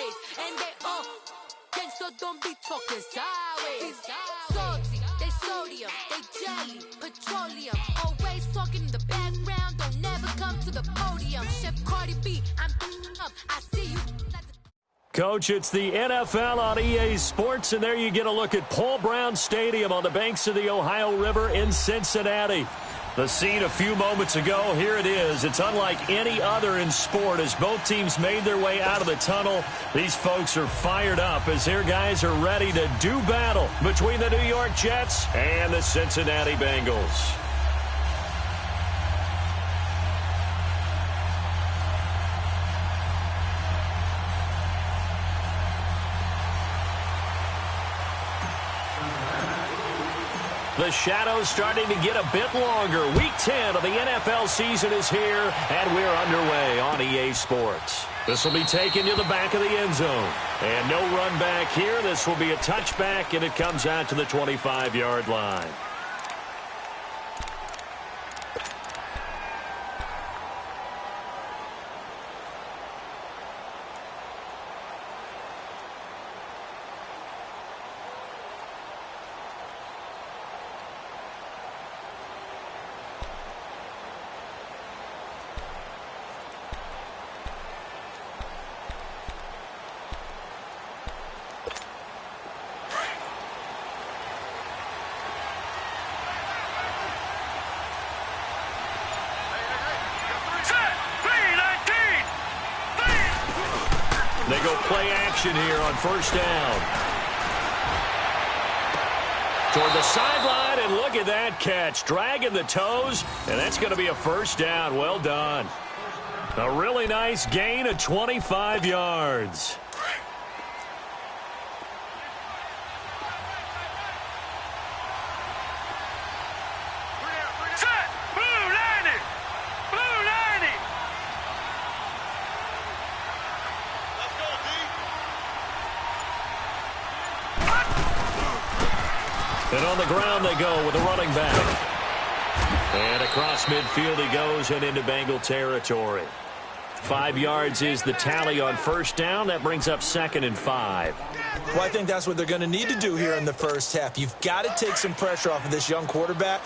sideways. And they all gang, so don't be talking sideways. Salty, they sodium, they jelly, petroleum. Always talking in the background, don't never come to the podium. Chef Cardi B, I'm up, I see you. Coach, it's the NFL on EA Sports, and there you get a look at Paul Brown Stadium on the banks of the Ohio River in Cincinnati. The scene a few moments ago, here it is. It's unlike any other in sport as both teams made their way out of the tunnel. These folks are fired up as their guys are ready to do battle between the New York Jets and the Cincinnati Bengals. The shadows starting to get a bit longer. Week 10 of the NFL season is here, and we're underway on EA Sports. This will be taken to the back of the end zone. And no run back here. This will be a touchback, and it comes out to the 25-yard line. They go play action here on first down. Toward the sideline, and look at that catch. Dragging the toes, and that's going to be a first down. Well done. A really nice gain of 25 yards. And on the ground they go with a running back. And across midfield he goes and into Bengal territory. 5 yards is the tally on first down. That brings up 2nd and 5. Well, I think that's what they're going to need to do here in the first half. You've got to take some pressure off of this young quarterback,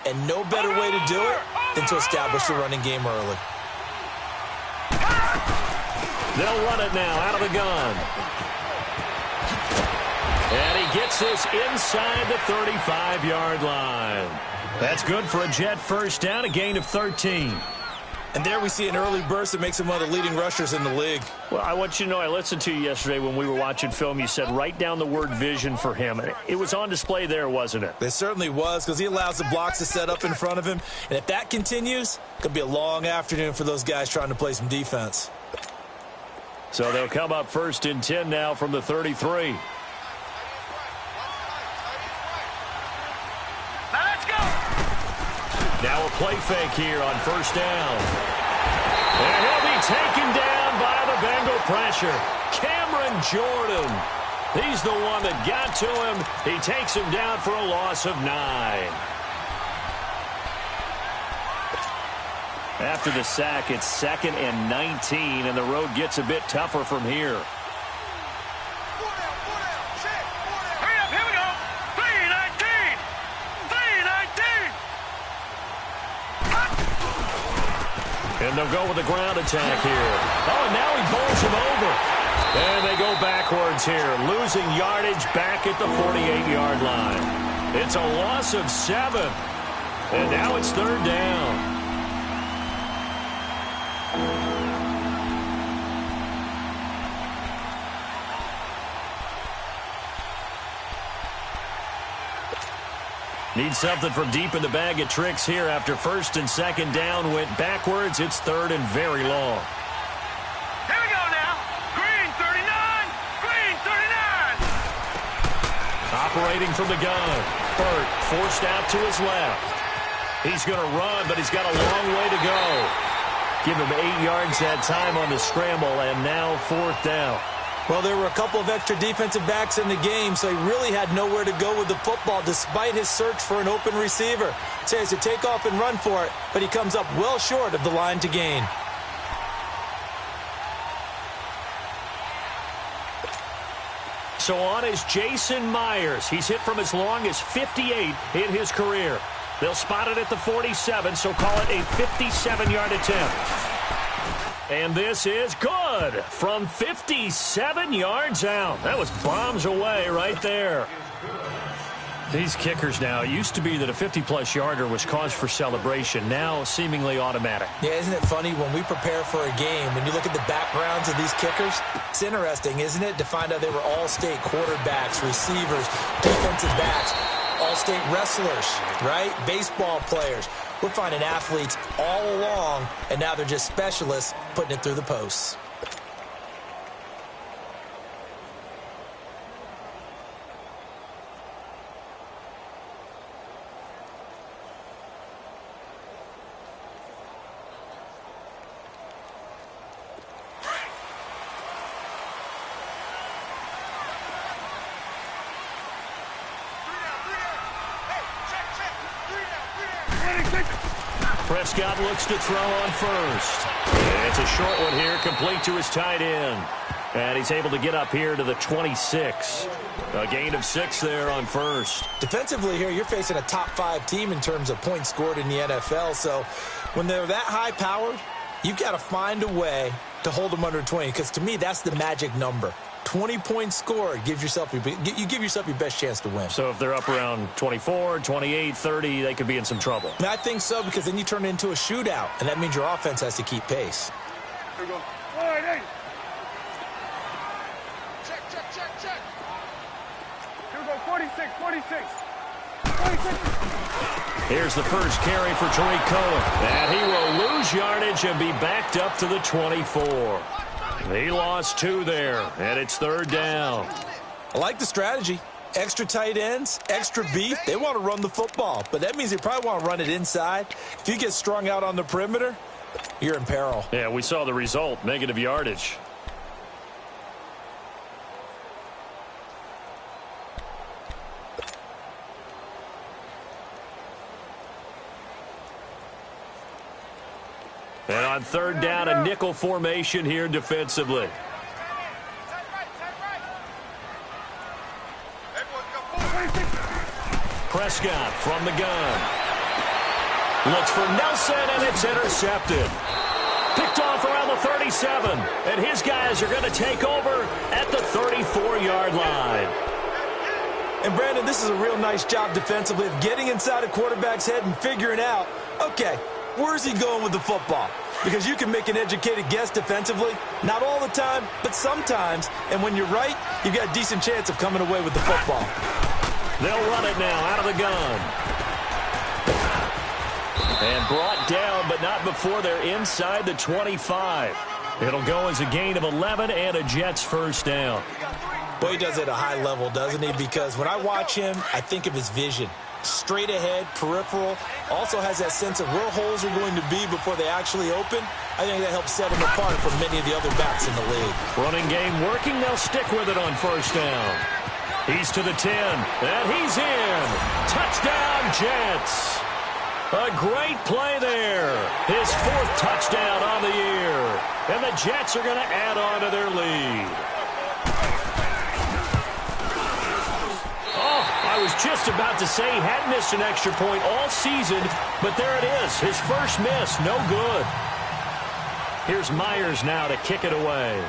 and no better way to do it than to establish the running game early. They'll run it now out of the gun. And he gets this inside the 35-yard line. That's good for a Jet first down, a gain of 13. And there we see an early burst that makes him one of the leading rushers in the league. Well, I want you to know, I listened to you yesterday when we were watching film. You said write down the word vision for him. It was on display there, wasn't it? It certainly was, because he allows the blocks to set up in front of him. And if that continues, it could be a long afternoon for those guys trying to play some defense. So they'll come up 1st and 10 now from the 33. Now a play fake here on first down. And he'll be taken down by the Bengal pressure. Cameron Jordan. He's the one that got to him. He takes him down for a loss of 9. After the sack, it's 2nd and 19, and the road gets a bit tougher from here. And they'll go with the ground attack here. Oh, and now he bowls him over. And they go backwards here, losing yardage back at the 48-yard line. It's a loss of 7. And now it's 3rd down. Need something from deep in the bag of tricks here after 1st and 2nd down went backwards. It's 3rd and very long. Here we go now. Green 39. Green 39. Operating from the gun. Burt forced out to his left. He's going to run, but he's got a long way to go. Give him 8 yards that time on the scramble, and now 4th down. Well, there were a couple of extra defensive backs in the game, so he really had nowhere to go with the football despite his search for an open receiver. So he has to take off and run for it, but he comes up well short of the line to gain. So on is Jason Myers. He's hit from as long as 58 in his career. They'll spot it at the 47, so call it a 57-yard attempt. And this is good from 57 yards out. That was bombs away right there. These kickers now, it used to be that a 50-plus yarder was cause for celebration. Now seemingly automatic. Yeah, isn't it funny when we prepare for a game, when you look at the backgrounds of these kickers, it's interesting, isn't it, to find out they were all-state quarterbacks, receivers, defensive backs, all-state wrestlers, right? Baseball players. We're finding athletes all along, and now they're just specialists putting it through the posts. Prescott looks to throw on first. And it's a short one here, complete to his tight end. And he's able to get up here to the 26. A gain of 6 there on first. Defensively here, you're facing a top-5 team in terms of points scored in the NFL. So when they're that high-powered, you've got to find a way to hold them under 20. Because to me, that's the magic number. 20 points scored, you give yourself your best chance to win. So if they're up around 24, 28, 30, they could be in some trouble. I think so, because then you turn it into a shootout, and that means your offense has to keep pace. Here we go. All right, hey. Check. Here we go, 46. 46. Here's the first carry for Tariq Cohen. And he will lose yardage and be backed up to the 24. He lost 2 there, and it's 3rd down. I like the strategy. Extra tight ends, extra beef. They want to run the football, but that means they probably want to run it inside. If you get strung out on the perimeter, you're in peril. Yeah, we saw the result, negative yardage. And on 3rd down, a nickel formation here defensively. Prescott from the gun. Looks for Nelson, and it's intercepted. Picked off around the 37, and his guys are going to take over at the 34-yard line. And, Brandon, this is a real nice job defensively of getting inside a quarterback's head and figuring out, okay, where's he going with the football? Because you can make an educated guess defensively. Not all the time, but sometimes. And when you're right, you've got a decent chance of coming away with the football. They'll run it now out of the gun. And brought down, but not before they're inside the 25. It'll go as a gain of 11 and a Jets first down. Boy, he does it at a high level, doesn't he? Because when I watch him, I think of his vision. Straight ahead, peripheral, also has that sense of where holes are going to be before they actually open. I think that helps set him apart from many of the other backs in the league. Running game working, they'll stick with it on first down. He's to the 10, and he's in. Touchdown, Jets. A great play there. His 4th touchdown on the year. And the Jets are going to add on to their lead. I was just about to say he hadn't missed an extra point all season, but there it is. His first miss, no good. Here's Myers now to kick it away.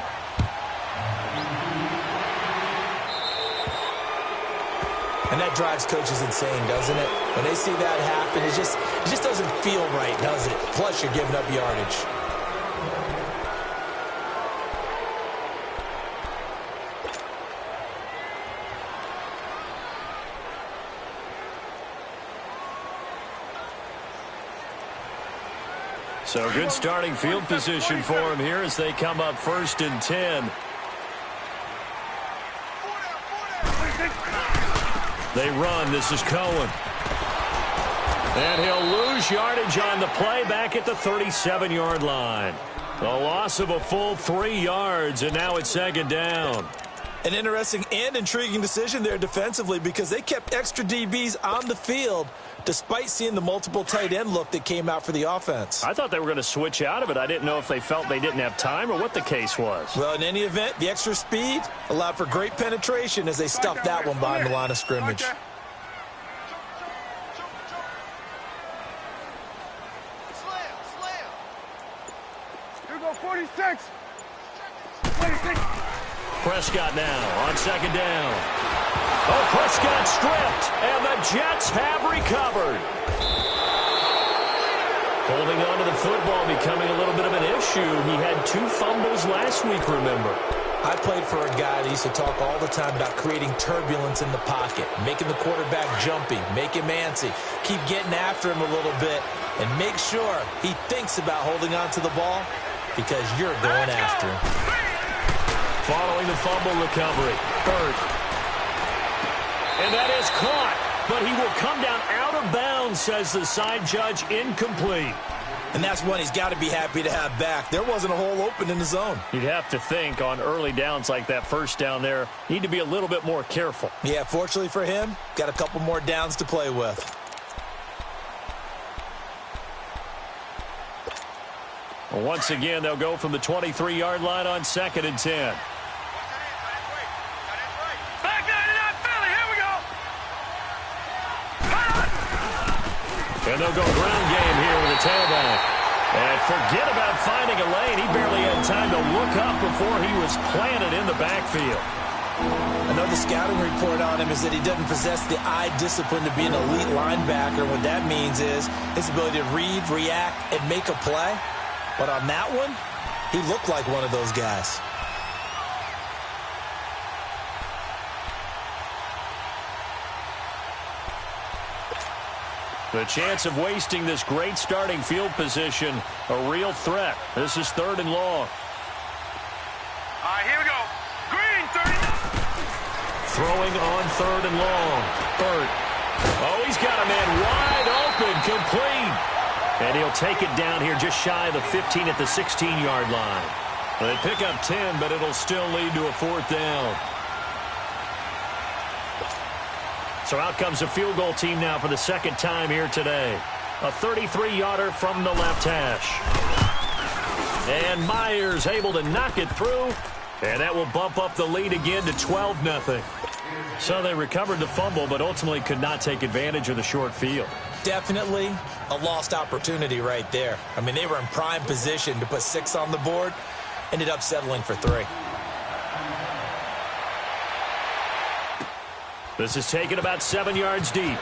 And that drives coaches insane, doesn't it? When they see that happen, it just doesn't feel right, does it? Plus, you're giving up yardage. So good starting field position for him here as they come up 1st and 10. They run. This is Cohen. And he'll lose yardage on the play back at the 37-yard line. A loss of a full 3 yards, and now it's 2nd down. An interesting and intriguing decision there defensively because they kept extra DBs on the field despite seeing the multiple tight end look that came out for the offense. I thought they were going to switch out of it. I didn't know if they felt they didn't have time or what the case was. Well, in any event, the extra speed allowed for great penetration as they stuffed that one behind the line of scrimmage. Here go 46. 26. Prescott now on second down. Oh, Prescott stripped, and the Jets have recovered. Holding on to the football becoming a little bit of an issue. He had 2 fumbles last week, remember. I played for a guy that used to talk all the time about creating turbulence in the pocket, making the quarterback jumpy, make him antsy, keep getting after him a little bit, and make sure he thinks about holding on to the ball because you're going after him. Following the fumble recovery, Burt. And that is caught, but he will come down out of bounds, says the side judge, incomplete. And that's one he's got to be happy to have back. There wasn't a hole open in the zone. You'd have to think on early downs like that first down there, you need to be a little bit more careful. Yeah, fortunately for him, got a couple more downs to play with. Well, once again, they'll go from the 23-yard line on 2nd and 10. And they'll go ground game here with a tailback. And forget about finding a lane. He barely had time to look up before he was planted in the backfield. I know the scouting report on him is that he doesn't possess the eye discipline to be an elite linebacker. What that means is his ability to read, react, and make a play. But on that one, he looked like one of those guys. The chance of wasting this great starting field position, a real threat. This is 3rd and long. All right, here we go. Green, 30. Throwing on 3rd and long. Burt. Oh, he's got a man wide open, complete. And he'll take it down here just shy of the 15 at the 16-yard line. They pick up 10, but it'll still lead to a 4th down. So out comes a field goal team now for the 2nd time here today. A 33-yarder from the left hash. And Myers able to knock it through. And that will bump up the lead again to 12-0. So they recovered the fumble, but ultimately could not take advantage of the short field. Definitely a lost opportunity right there. I mean, they were in prime position to put 6 on the board. Ended up settling for 3. This is taken about 7 yards deep.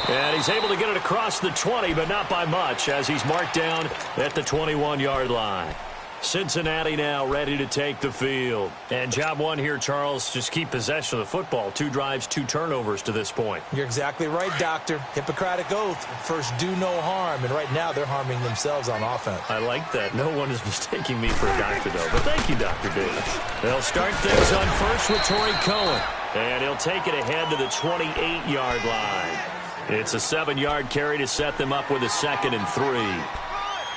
And he's able to get it across the 20, but not by much, as he's marked down at the 21-yard line. Cincinnati now ready to take the field. And job one here, Charles, just keep possession of the football. 2 drives, 2 turnovers to this point. You're exactly right, Doctor. Hippocratic oath. First, do no harm. And right now, they're harming themselves on offense. I like that. No one is mistaking me for a doctor, though. But thank you, Dr. Davis. They'll start things on first with Torrey Cohen. And he'll take it ahead to the 28-yard line. It's a 7-yard carry to set them up with a 2nd and 3.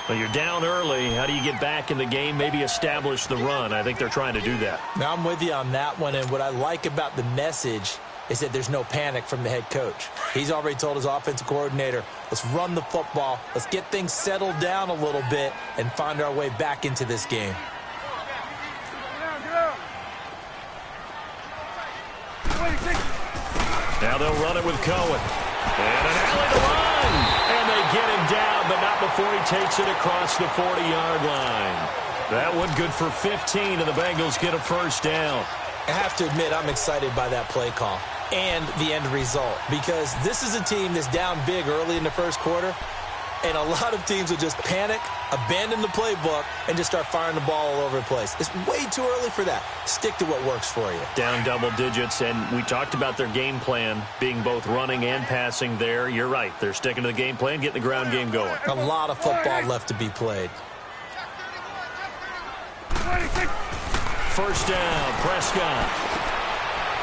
Well, you're down early. How do you get back in the game? Maybe establish the run. I think they're trying to do that. Now, I'm with you on that one, and what I like about the message is that there's no panic from the head coach. He's already told his offensive coordinator, let's run the football, let's get things settled down a little bit, and find our way back into this game. Now they'll run it with Cohen. And an alley to run. And they get him down, but not before he takes it across the 40-yard line. That one good for 15, and the Bengals get a first down. I have to admit, I'm excited by that play call and the end result, because this is a team that's down big early in the first quarter, and a lot of teams will just panic, abandon the playbook, and just start firing the ball all over the place. It's way too early for that. Stick to what works for you. Down double digits, and we talked about their game plan being both running and passing there. You're right. They're sticking to the game plan, getting the ground game going. A lot of football left to be played. First down, Prescott.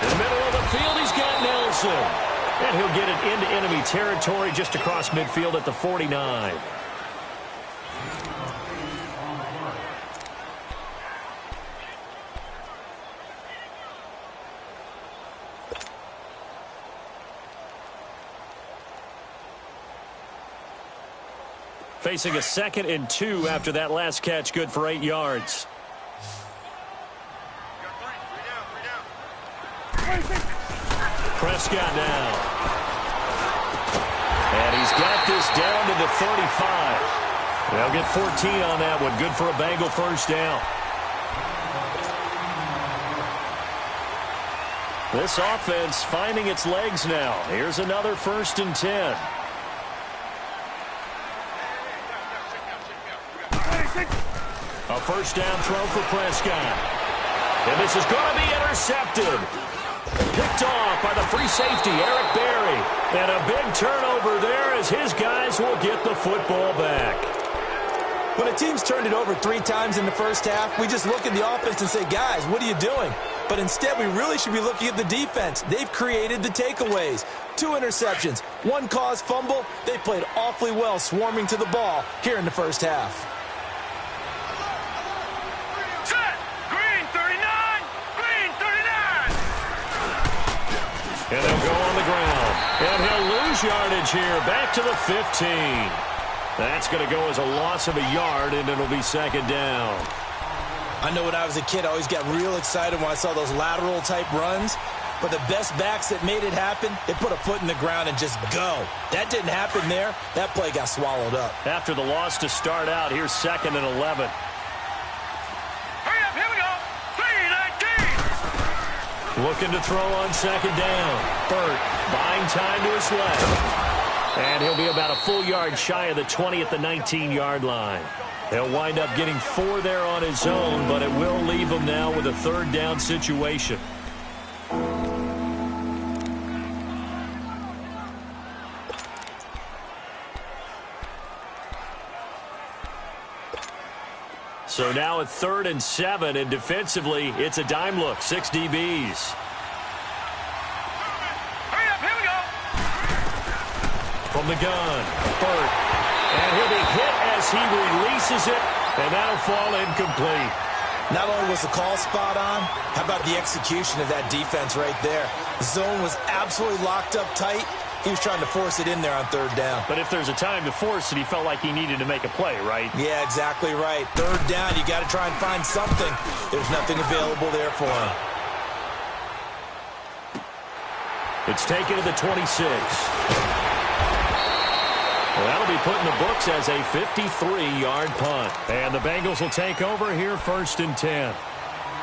In the middle of the field, he's got Nelson. And he'll get it into enemy territory just across midfield at the 49. Facing a 2nd and 2 after that last catch, good for 8 yards. Prescott now. And he's got this down to the 35. They'll get 14 on that one. Good for a Bengal first down. This offense finding its legs now. Here's another 1st and 10. A first down throw for Prescott. And this is going to be intercepted. Picked off by the free safety, Eric Berry. And a big turnover there as his guys will get the football back. When a team's turned it over 3 times in the first half, we just look at the offense and say, guys, what are you doing? But instead, we really should be looking at the defense. They've created the takeaways. 2 interceptions, 1 caused fumble. They played awfully well swarming to the ball here in the first half. Set! Green 39! Green 39! And they'll go on the ground. And he'll lose yardage here. Back to the 15. That's going to go as a loss of a yard, and it'll be 2nd down. I know when I was a kid, I always got real excited when I saw those lateral-type runs. But the best backs that made it happen, they put a foot in the ground and just go. That didn't happen there. That play got swallowed up. After the loss to start out, here's 2nd and 11. Hurry up, here we go! 3-19! Looking to throw on 2nd down. Burt buying time to his left. And he'll be about a full yard shy of the 20 at the 19-yard line. He'll wind up getting 4 there on his own, but it will leave him now with a 3rd down situation. So now at 3rd and 7, and defensively, it's a dime look, 6 DBs. Hurry up, here we go! From the gun, Burt. And he'll be hit as he releases it, and that'll fall incomplete. Not only was the call spot on, how about the execution of that defense right there? The zone was absolutely locked up tight. He was trying to force it in there on 3rd down. But if there's a time to force it, he felt like he needed to make a play, right? Yeah, exactly right. 3rd down, you got to try and find something. There's nothing available there for him. It's taken to the 26. Well, that'll be put in the books as a 53-yard punt. And the Bengals will take over here 1st and 10.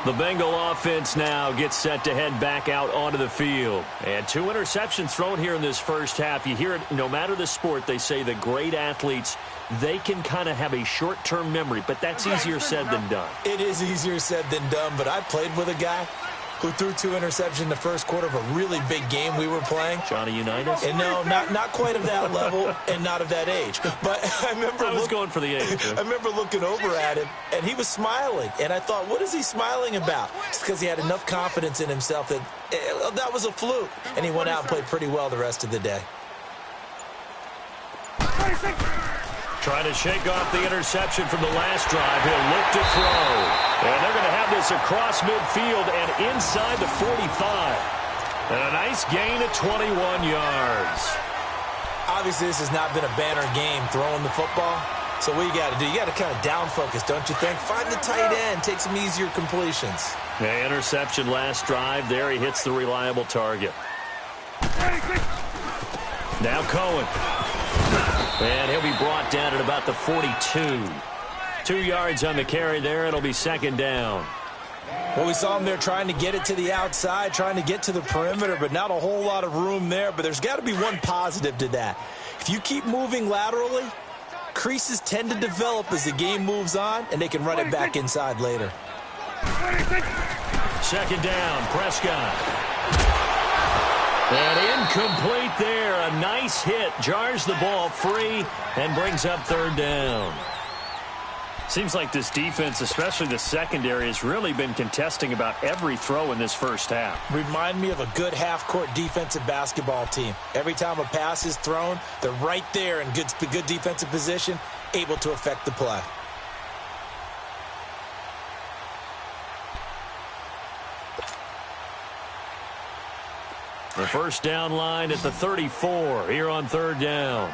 The Bengal offense now gets set to head back out onto the field. And 2 interceptions thrown here in this first half. You hear it, no matter the sport, they say the great athletes, they can kind of have a short-term memory, but that's easier said than done. It is easier said than done, but I played with a guy who threw 2 interceptions in the first quarter of a really big game we were playing. Johnny Unitas? And no, not quite of that level and not of that age. But I was going for the age. I remember looking over at him, and he was smiling. And I thought, what is he smiling about? It's because he had enough confidence in himself that that was a fluke. And he went out and played pretty well the rest of the day. Trying to shake off the interception from the last drive. He'll look to throw. And they're going to have this across midfield and inside the 45. And a nice gain of 21 yards. Obviously, this has not been a banner game throwing the football. So what you got to do, you got to kind of down focus, don't you think? Find the tight end, take some easier completions. The interception last drive. There he hits the reliable target. Now Cohen. And he'll be brought down at about the 42. 2 yards on the carry there. It'll be 2nd down. Well, we saw him there trying to get it to the outside, trying to get to the perimeter, but not a whole lot of room there. But there's got to be one positive to that. If you keep moving laterally, creases tend to develop as the game moves on, and they can run it back inside later. 2nd down, Prescott. And incomplete there. A nice hit. Jars the ball free and brings up 3rd down. Seems like this defense, especially the secondary, has really been contesting about every throw in this first half. Remind me of a good half-court defensive basketball team. Every time a pass is thrown, they're right there in good defensive position, able to affect the play. The first down line at the 34 here on 3rd down.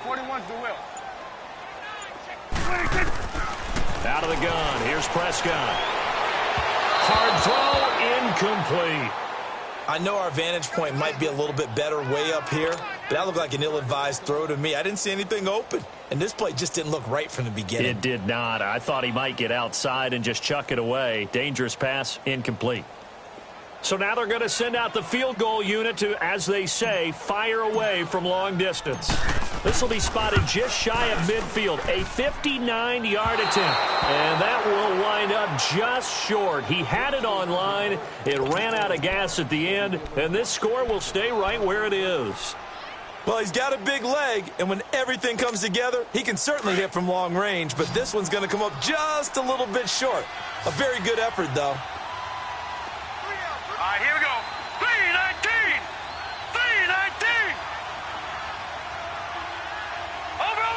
41's the will. Out of the gun. Here's Prescott. Hard throw, incomplete. I know our vantage point might be a little bit better way up here, but that looked like an ill-advised throw to me. I didn't see anything open, and this play just didn't look right from the beginning. It did not. I thought he might get outside and just chuck it away. Dangerous pass, incomplete. So now they're going to send out the field goal unit to, as they say, fire away from long distance. This will be spotted just shy of midfield, a 59-yard attempt. And that will wind up just short. He had it on line. It ran out of gas at the end, and this score will stay right where it is. Well, he's got a big leg, and when everything comes together, he can certainly hit from long range, but this one's going to come up just a little bit short. A very good effort, though. All right, here we go. 319! 319! Over!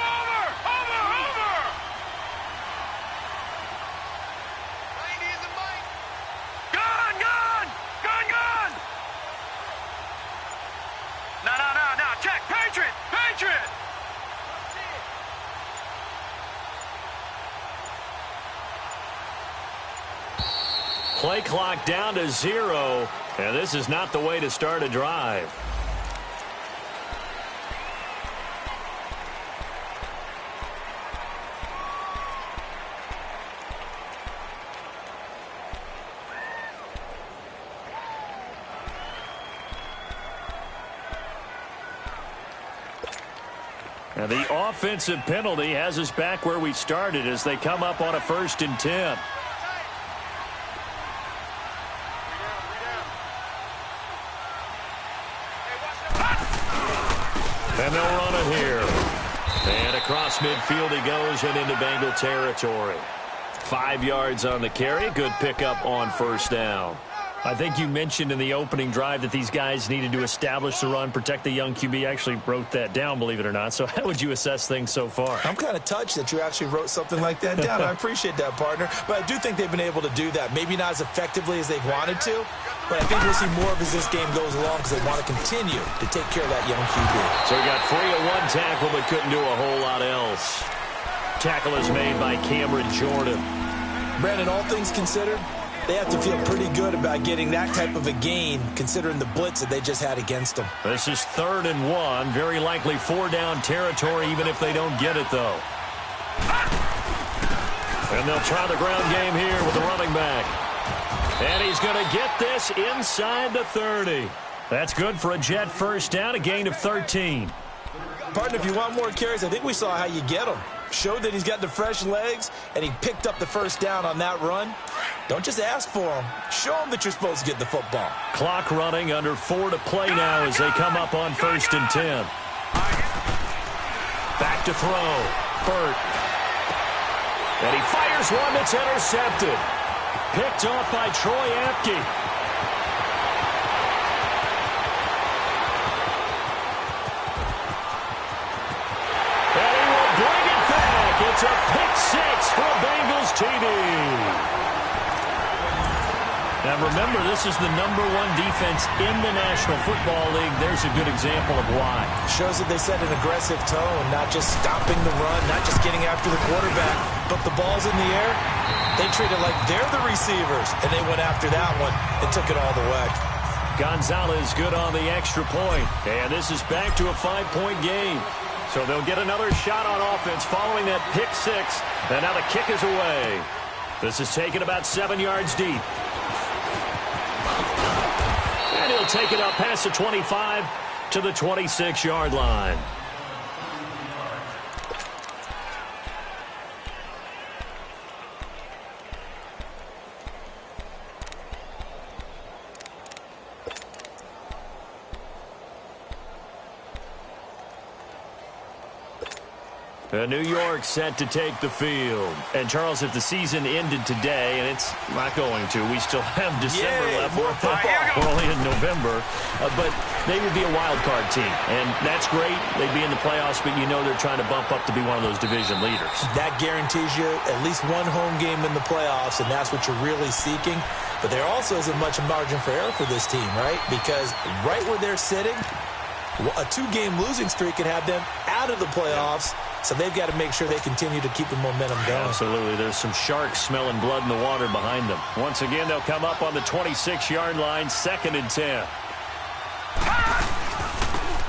Gun! No, check! Patriot! Play clock down to 0, and this is not the way to start a drive. Now the offensive penalty has us back where we started as they come up on a 1st and 10. And they'll run it here. And across midfield he goes and into Bengal territory. 5 yards on the carry. Good pickup on 1st down. I think you mentioned in the opening drive that these guys needed to establish the run, protect the young QB. Actually wrote that down, believe it or not. So how would you assess things so far? I'm kind of touched that you actually wrote something like that down. I appreciate that, partner. But I do think they've been able to do that. Maybe not as effectively as they've wanted to, but I think we'll see more of as this game goes along because they want to continue to take care of that young QB. So we got 3 of 1 tackle, but couldn't do a whole lot else. Tackle is made by Cameron Jordan. Brandon, all things considered, they have to feel pretty good about getting that type of a gain considering the blitz that they just had against them. This is 3rd and 1. Very likely 4-down territory even if they don't get it, though. And they'll try the ground game here with the running back. And he's going to get this inside the 30. That's good for a Jet 1st down, a gain of 13. Partner, if you want more carries, I think we saw how you get them. Showed that he's got the fresh legs, and he picked up the 1st down on that run. Don't just ask for him. Show him that you're supposed to get the football. Clock running, under 4 to play now as they come up on 1st and 10. Back to throw. Burt. And he fires one that's intercepted. Picked off by Troy Apke. And he will bring it back. It's a pick 6 for a Bengals TD. Now remember, this is the #1 defense in the National Football League. There's a good example of why. Shows that they set an aggressive tone, not just stopping the run, not just getting after the quarterback, but the ball's in the air. They treat it like they're the receivers, and they went after that one and took it all the way. Gonzalez good on the extra point, and this is back to a 5-point game. So they'll get another shot on offense following that pick 6, and now the kick is away. This is taken about 7 yards deep. And he'll take it up past the 25 to the 26-yard line. New York set to take the field. And, Charles, if the season ended today, and it's not going to, we still have December left. More football. We're only in November. But they would be a wild card team. And that's great. They'd be in the playoffs, but you know they're trying to bump up to be one of those division leaders. That guarantees you at least one home game in the playoffs, and that's what you're really seeking. But there also isn't much margin for error for this team, right? Because right where they're sitting, a 2-game losing streak could have them out of the playoffs, so they've got to make sure they continue to keep the momentum going. Absolutely. There's some sharks smelling blood in the water behind them. Once again, they'll come up on the 26-yard line, 2nd and 10.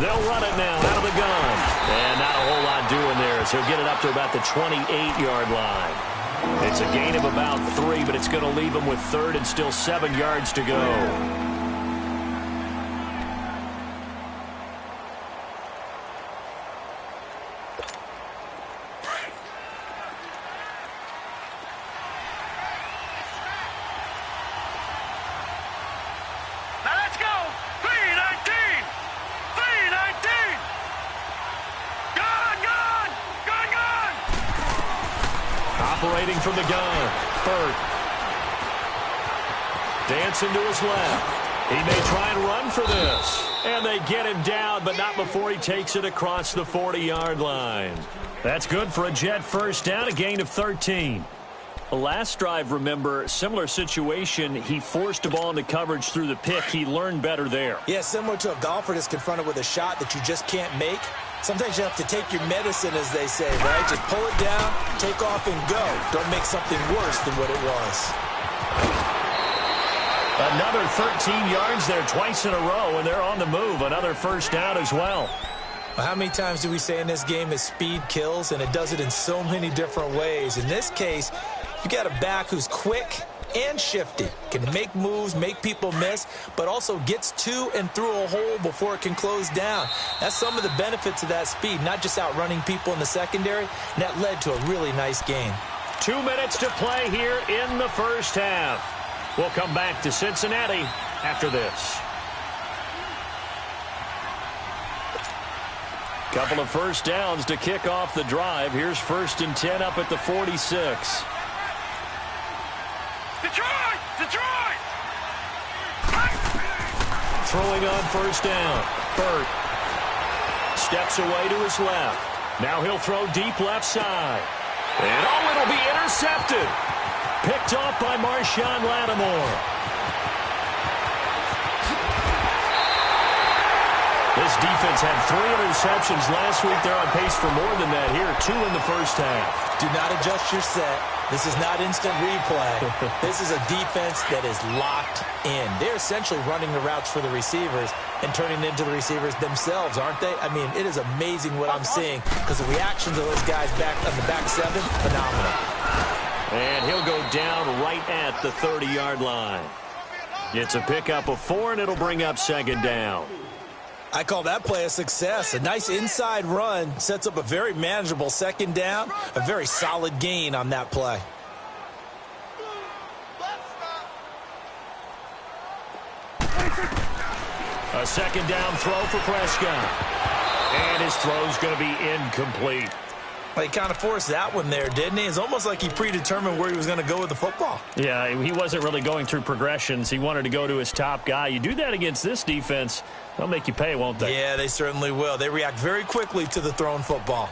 They'll run it now out of the gun. And not a whole lot doing there as he'll get it up to about the 28-yard line. It's a gain of about 3, but it's going to leave him with 3rd and still 7 yards to go. Now let's go. 319. 319. Gun, gun, gun, gun. Operating from the gun. Burt. Dancing to his left. He may try and run for this. And they get him down, but not before he takes it across the 40-yard line. That's good for a Jet first down, a gain of 13. The last drive, remember, similar situation. He forced a ball into coverage through the pick. He learned better there. Yeah, similar to a golfer that's confronted with a shot that you just can't make. Sometimes you have to take your medicine, as they say, right? Just pull it down, take off, and go. Don't make something worse than what it was. Another 13 yards there twice in a row, and they're on the move. Another first down as well. Well, how many times do we say in this game that speed kills, and it does it in so many different ways? In this case, you got a back who's quick and shifty, can make moves, make people miss, but also gets to and through a hole before it can close down. That's some of the benefits of that speed, not just outrunning people in the secondary, and that led to a really nice game. 2 minutes to play here in the first half. We'll come back to Cincinnati after this. Couple of first downs to kick off the drive. Here's 1st and 10 up at the 46. Detroit! Detroit! Throwing on first down. Burt steps away to his left. Now he'll throw deep left side. And oh, it'll be intercepted. Picked off by Marshawn Lattimore. This defense had 3 interceptions last week. They're on pace for more than that here. 2 in the first half. Do not adjust your set. This is not instant replay. This is a defense that is locked in. They're essentially running the routes for the receivers and turning it into the receivers themselves, aren't they? I mean, it is amazing what I'm seeing because the reactions of those guys back on the back 7, phenomenal. And he'll go down right at the 30-yard line. It's a pickup of 4, and it'll bring up 2nd down. I call that play a success. A nice inside run sets up a very manageable 2nd down. A very solid gain on that play. A 2nd down throw for Prescott. And his throw's going to be incomplete. Well, he kind of forced that one there, didn't he? It's almost like he predetermined where he was going to go with the football. Yeah, he wasn't really going through progressions. He wanted to go to his top guy. You do that against this defense, they'll make you pay, won't they? Yeah, they certainly will. They react very quickly to the thrown football.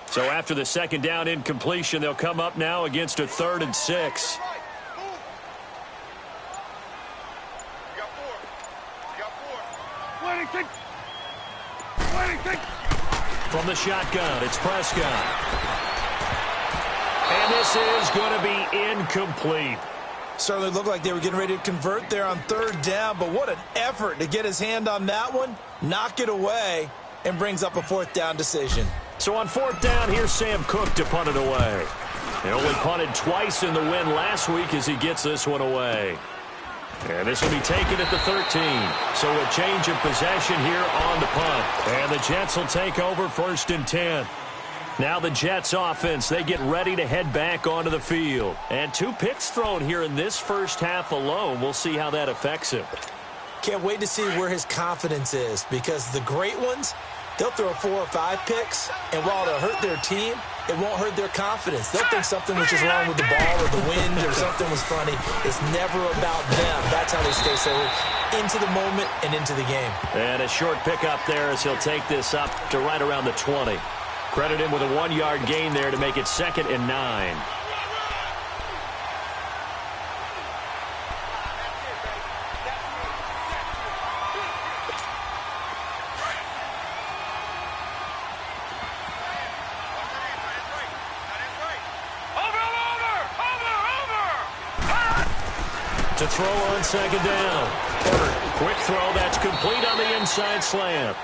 So after the 2nd down incompletion, they'll come up now against a 3rd and 6. From the shotgun, it's Prescott. And this is going to be incomplete. Certainly looked like they were getting ready to convert there on 3rd down, but what an effort to get his hand on that one, knock it away, and brings up a 4th down decision. So on 4th down, here's Sam Cook to punt it away. He only punted twice in the win last week as he gets this one away. And this will be taken at the 13. So a change of possession here on the punt. And the Jets will take over 1st and 10. Now the Jets offense, they get ready to head back onto the field. And 2 picks thrown here in this first half alone. We'll see how that affects him. Can't wait to see where his confidence is because the great ones, they'll throw 4 or 5 picks, and while it'll hurt their team, it won't hurt their confidence. They'll think something was just wrong with the ball or the wind or something was funny. It's never about them. That's how they stay so into the moment and into the game. And a short pickup there as he'll take this up to right around the 20. Credit him with a 1-yard gain there to make it 2nd and 9. To throw on second down. Bird, quick throw, that's complete on the inside slant.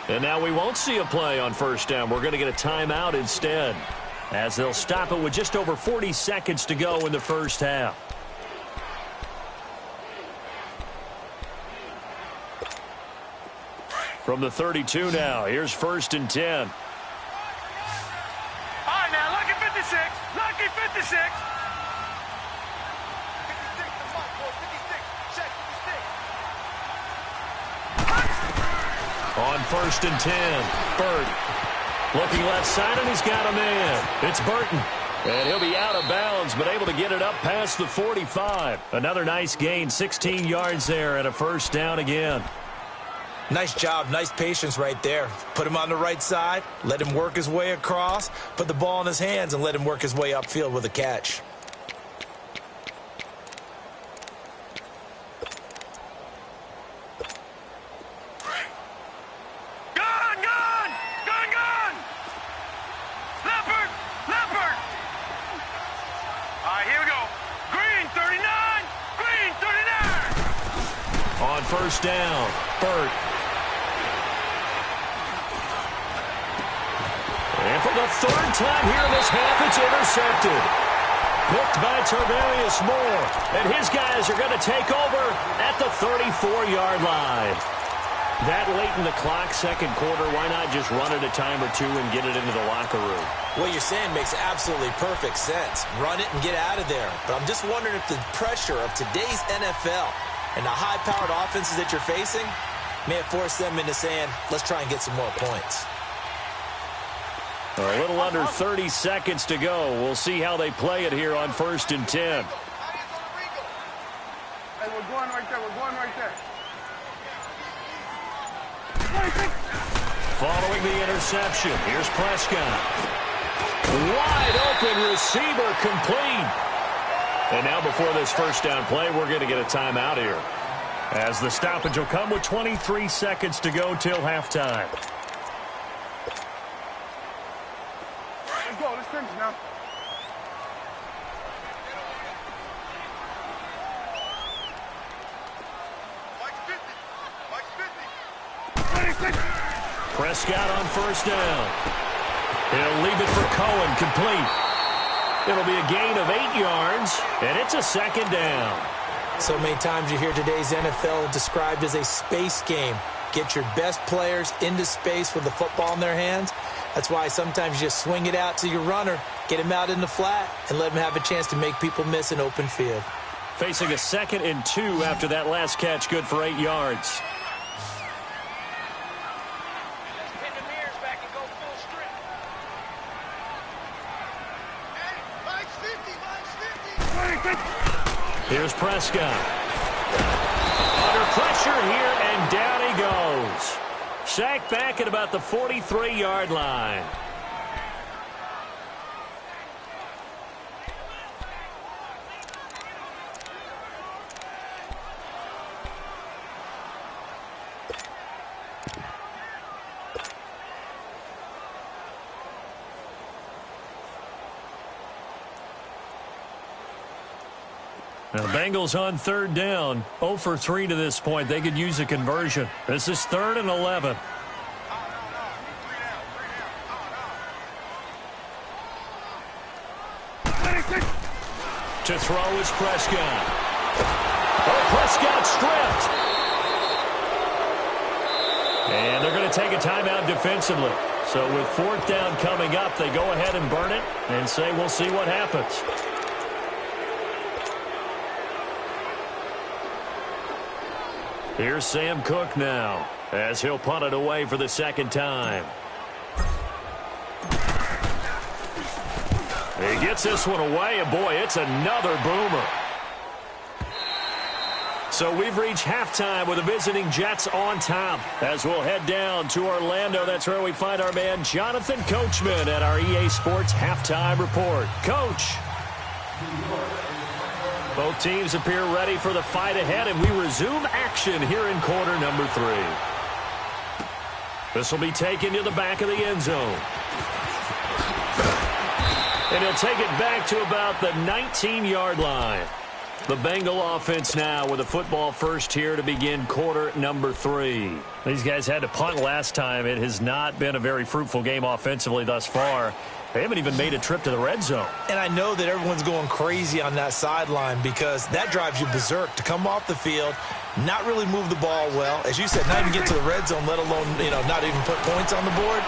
And now we won't see a play on first down. We're going to get a timeout instead, as they'll stop it with just over 40 seconds to go in the first half. From the 32 now, here's 1st and 10. All right, now, lucky 56. Lucky 56. 56, come on, boy, 56. Check 56. On 1st and 10, Burton. Looking left side, and he's got a man. It's Burton. And he'll be out of bounds, but able to get it up past the 45. Another nice gain, 16 yards there, and a first down again. Nice job, nice patience right there. Put him on the right side, let him work his way across, put the ball in his hands, and let him work his way upfield with a catch. First down, Burt. And for the 3rd time here in this half, it's intercepted. Picked by Tarvarius Moore. And his guys are going to take over at the 34-yard line. That late in the clock, second quarter, why not just run it a time or two and get it into the locker room? What you're saying makes absolutely perfect sense. Run it and get out of there. But I'm just wondering if the pressure of today's NFL and the high-powered offenses that you're facing may have forced them into saying, let's try and get some more points. A little under 30 seconds to go. We'll see how they play it here on 1st and 10. Hey, we're going right there. We're going right there. Following the interception, here's Prescott. Wide open receiver complete. And now before this first down play, we're going to get a timeout here, as the stoppage will come with 23 seconds to go till halftime. Let's go. Let's finish now. Mike 50. Mike 50. Prescott on first down. He'll leave it for Cohen, complete. It'll be a gain of 8 yards, and it's a second down. So many times you hear today's NFL described as a space game. Get your best players into space with the football in their hands. That's why sometimes you just swing it out to your runner, get him out in the flat, and let him have a chance to make people miss an open field. Facing a 2nd and 2 after that last catch, good for 8 yards. Here's Prescott. Under pressure here, and down he goes. Sacked back at about the 43-yard line. Now, Bengals on 3rd down, 0 for 3 to this point. They could use a conversion. This is 3rd and 11. To throw is Prescott. Oh, Prescott stripped. And they're going to take a timeout defensively. So with 4th down coming up, they go ahead and burn it and say we'll see what happens. Here's Sam Cook now, as he'll punt it away for the 2nd time. He gets this one away, and boy, it's another boomer. So we've reached halftime with the visiting Jets on top. As we'll head down to Orlando, that's where we find our man Jonathan Coachman at our EA Sports Halftime Report. Coach. Both teams appear ready for the fight ahead, and we resume action here in quarter number 3. This will be taken to the back of the end zone. And he'll take it back to about the 19-yard line. The Bengal offense now with a football first here to begin quarter number 3. These guys had to punt last time. It has not been a very fruitful game offensively thus far. They haven't even made a trip to the red zone. And I know that everyone's going crazy on that sideline because that drives you berserk to come off the field, not really move the ball well. As you said, not even get to the red zone, let alone, not even put points on the board.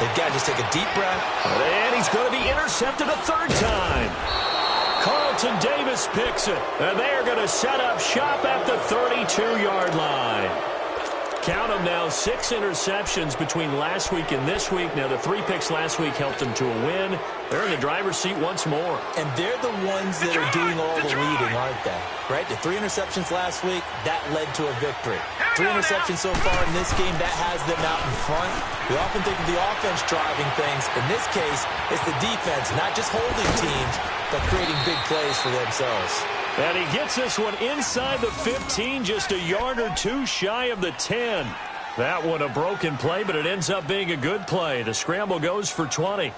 They've got to just take a deep breath. And he's going to be intercepted a third time. Carlton Davis picks it, and they're going to set up shop at the 32-yard line. Count them now, 6 interceptions between last week and this week. Now, the 3 picks last week helped them to a win. They're in the driver's seat once more. And they're the ones that are doing all the leading, aren't they? Right? The 3 interceptions last week, that led to a victory. 3 interceptions so far in this game, that has them out in front. We often think of the offense driving things. In this case, it's the defense, not just holding teams, but creating big plays for themselves. And he gets this one inside the 15, just a yard or 2 shy of the 10. That one a broken play, but it ends up being a good play. The scramble goes for 20. Here we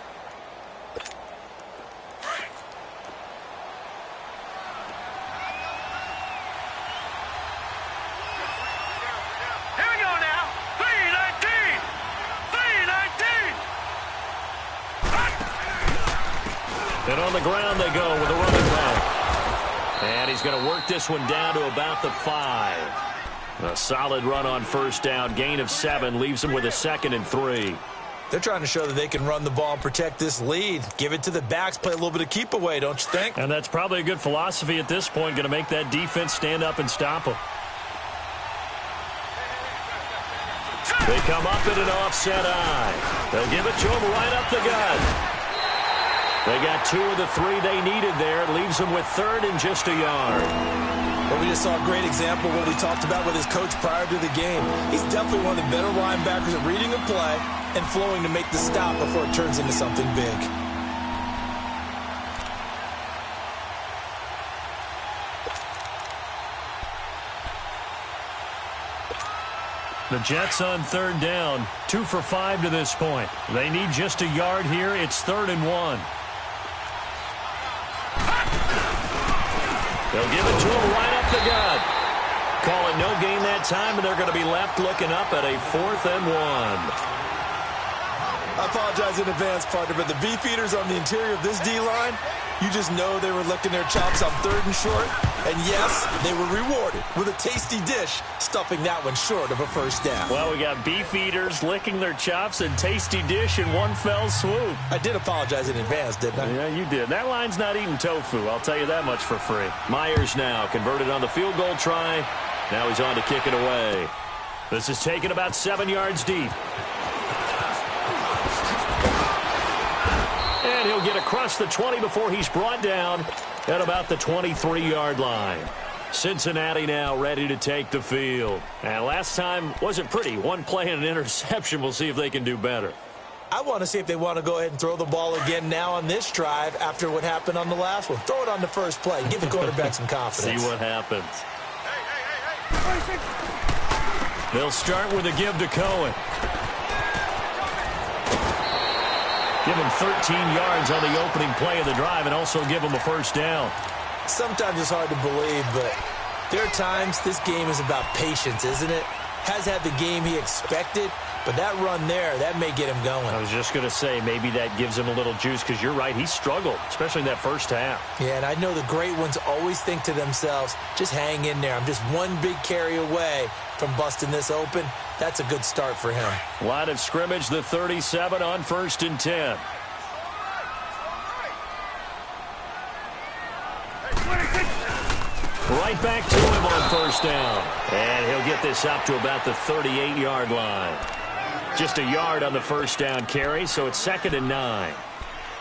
go now. 319. 319. And on the ground they go with a running back. And he's going to work this one down to about the 5. A solid run on first down. Gain of 7 leaves him with a 2nd and 3. They're trying to show that they can run the ball and protect this lead. Give it to the backs, play a little bit of keep away, don't you think? And that's probably a good philosophy at this point. Going to make that defense stand up and stop them. They come up in an offset eye. They'll give it to him right up the gut. They got 2 of the 3 they needed there. It leaves them with 3rd and just a yard. Well, we just saw a great example of what we talked about with his coach prior to the game. He's definitely one of the better linebackers at reading a play and flowing to make the stop before it turns into something big. The Jets on 3rd down. 2 for 5 to this point. They need just a yard here. It's 3rd and 1. They'll give it to him right up the gut. Call it no gain that time, and they're going to be left looking up at a 4th and 1. I apologize in advance, partner, but the beefeaters on the interior of this D-line, you just know they were licking their chops on 3rd and short. And yes, they were rewarded with a tasty dish, stuffing that one short of a first down. Well, we got beef eaters licking their chops and tasty dish in one fell swoop. I did apologize in advance, didn't I? Yeah, you did. That line's not eating tofu, I'll tell you that much for free. Myers now converted on the field goal try. Now he's on to kick it away. This is taken about 7 yards deep. And he'll get across the 20 before he's brought down at about the 23-yard line. Cincinnati now ready to take the field. And last time wasn't pretty. 1 play and an interception. We'll see if they can do better. I want to see if they want to go ahead and throw the ball again now on this drive after what happened on the last one. Throw it on the first play. Give the quarterback some confidence. See what happens. They'll start with a give to Cohen. Give him 13 yards on the opening play of the drive and also give him a first down. Sometimes it's hard to believe, but there are times this game is about patience, isn't it? Has had the game he expected, but that run there, that may get him going. I was just going to say, maybe that gives him a little juice because you're right, he struggled, especially in that first half. Yeah, and I know the great ones always think to themselves, just hang in there. I'm just one big carry away from busting this open. That's a good start for him. Line of scrimmage, the 37 on 1st and 10. Right back to him on first down. And he'll get this up to about the 38-yard line. Just a yard on the first down carry, so it's 2nd and 9.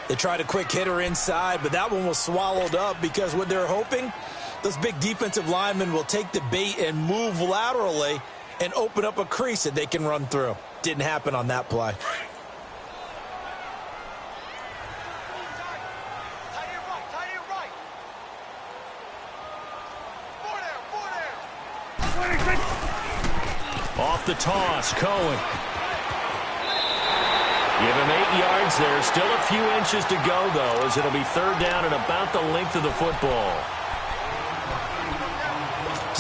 They tried a quick hitter inside, but that one was swallowed up because what they're hoping, those big defensive linemen will take the bait and move laterally and open up a crease that they can run through. Didn't happen on that play. Off the toss, Cohen. Give him 8 yards there. Still a few inches to go, though, as it'll be 3rd down and about the length of the football.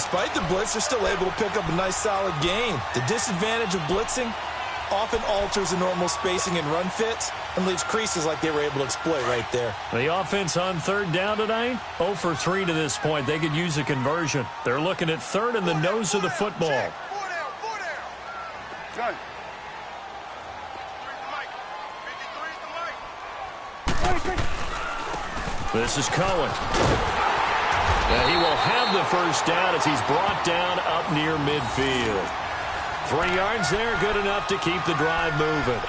despite the blitz, they're still able to pick up a nice, solid gain. The disadvantage of blitzing often alters the normal spacing and run fits and leaves creases like they were able to exploit right there. The offense on third down tonight, 0 for 3 to this point. They could use a conversion. They're looking at third in the nose of the football. Done. This is Cohen. And he will have the first down as he's brought down up near midfield. 3 yards there, good enough to keep the drive moving.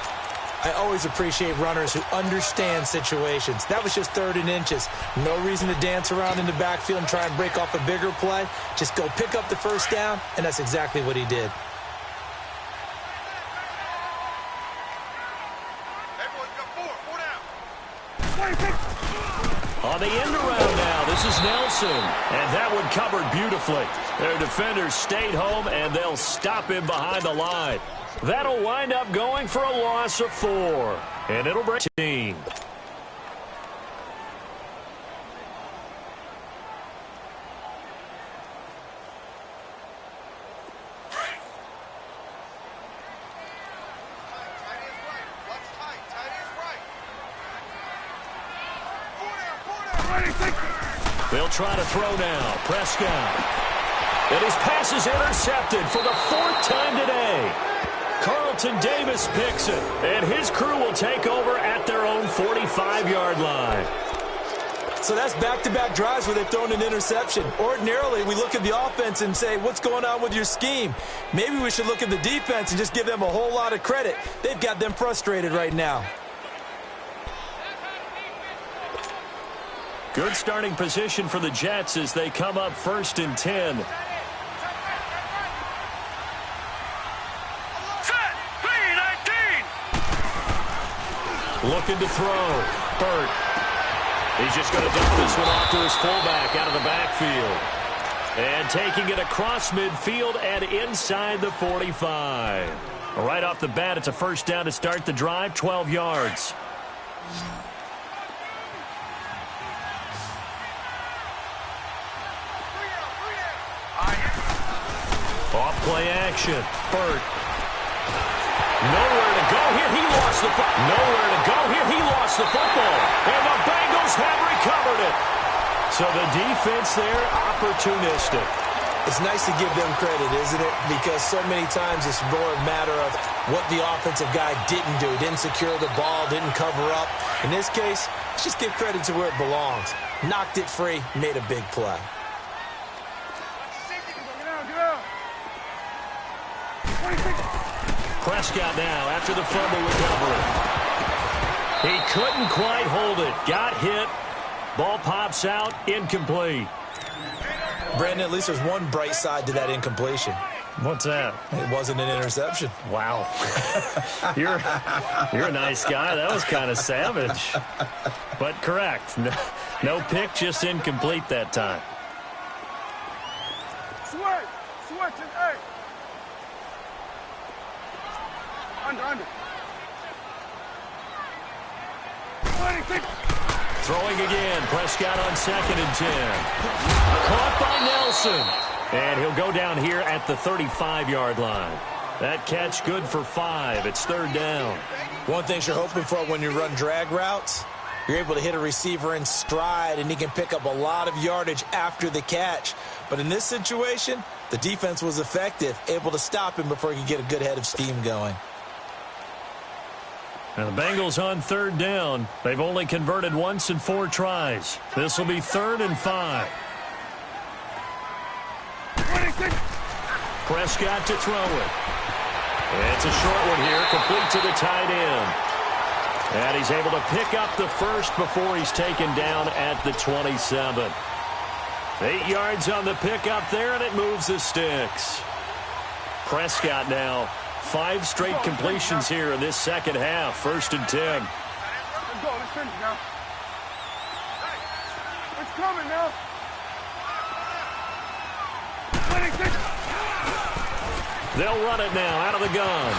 I always appreciate runners who understand situations. That was just 3rd and inches. No reason to dance around in the backfield and try and break off a bigger play. Just go pick up the first down, and that's exactly what he did. On the end around now, this is Nelson. And that one covered beautifully. Their defenders stayed home, and they'll stop him behind the line. That'll wind up going for a loss of 4. And it'll break 18. They'll try to throw now. Prescott. And his pass is intercepted for the 4th time today. Carlton Davis picks it. And his crew will take over at their own 45-yard line. So that's back-to-back drives where they've thrown an interception. Ordinarily, we look at the offense and say, what's going on with your scheme? Maybe we should look at the defense and just give them a whole lot of credit. They've got them frustrated right now. Good starting position for the Jets as they come up 1st and 10. Set. 3-19. Looking to throw. Burt. He's just going to dump this one off to his fullback out of the backfield. And taking it across midfield and inside the 45. Right off the bat, it's a first down to start the drive, 12 yards. Off-play action. Burt. Nowhere to go here. He lost the football. Nowhere to go here. He lost the football. And the Bengals have recovered it. So the defense there, opportunistic. It's nice to give them credit, isn't it? Because so many times it's more a matter of what the offensive guy didn't do. Didn't secure the ball, didn't cover up. In this case, let's just give credit to where it belongs. Knocked it free, made a big play. Prescott now after the fumble recovery. He couldn't quite hold it. Got hit. Ball pops out. Incomplete. Brandon, at least there's one bright side to that incompletion. What's that? It wasn't an interception. Wow. You're a nice guy. That was kind of savage. But correct. No pick, just incomplete that time. Switch and A. Under. Throwing again. Prescott on 2nd and 10. Caught by Nelson. And he'll go down here at the 35-yard line. That catch good for 5. It's 3rd down. One thing you're hoping for when you run drag routes, you're able to hit a receiver in stride, and he can pick up a lot of yardage after the catch. But in this situation, the defense was effective, able to stop him before he could get a good head of steam going. And the Bengals on 3rd down. They've only converted once in 4 tries. This will be 3rd and 5. Prescott to throw it. And it's a short one here, complete to the tight end. And he's able to pick up the first before he's taken down at the 27. 8 yards on the pickup there, and it moves the sticks. Prescott now. 5 straight completions here in this second half. 1st and 10. Let's go. Let's finish now. It's coming now. They'll run it now out of the gun.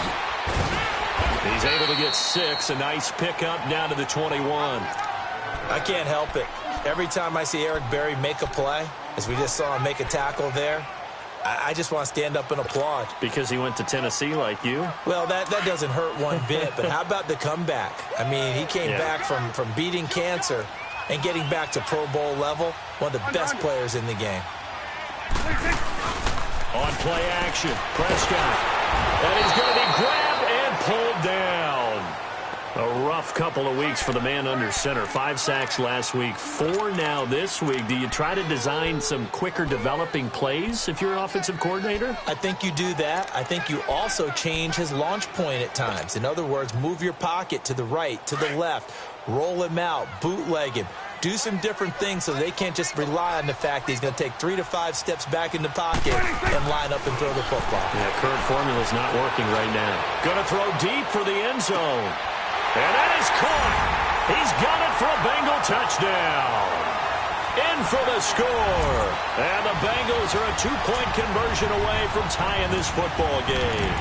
He's able to get 6. A nice pickup down to the 21. I can't help it. Every time I see Eric Berry make a play, as we just saw him make a tackle there, I just want to stand up and applaud. Because he went to Tennessee like you? Well, that doesn't hurt one bit, but how about the comeback? I mean, he came back from beating cancer and getting back to Pro Bowl level, one of the best players in the game. On play action, Prescott. And he's going to be grabbed and pulled down. A rough couple of weeks for the man under center. 5 sacks last week, 4 now this week. Do you try to design some quicker developing plays if you're an offensive coordinator? I think you do that. I think you also change his launch point at times. In other words, move your pocket to the right, to the left, roll him out, bootleg him. Do some different things so they can't just rely on the fact that he's going to take 3 to 5 steps back in the pocket and line up and throw the football. Yeah, current formula's not working right now. Going to throw deep for the end zone. And that is caught. He's got it for a Bengal touchdown. In for the score. And the Bengals are a 2-point conversion away from tying this football game.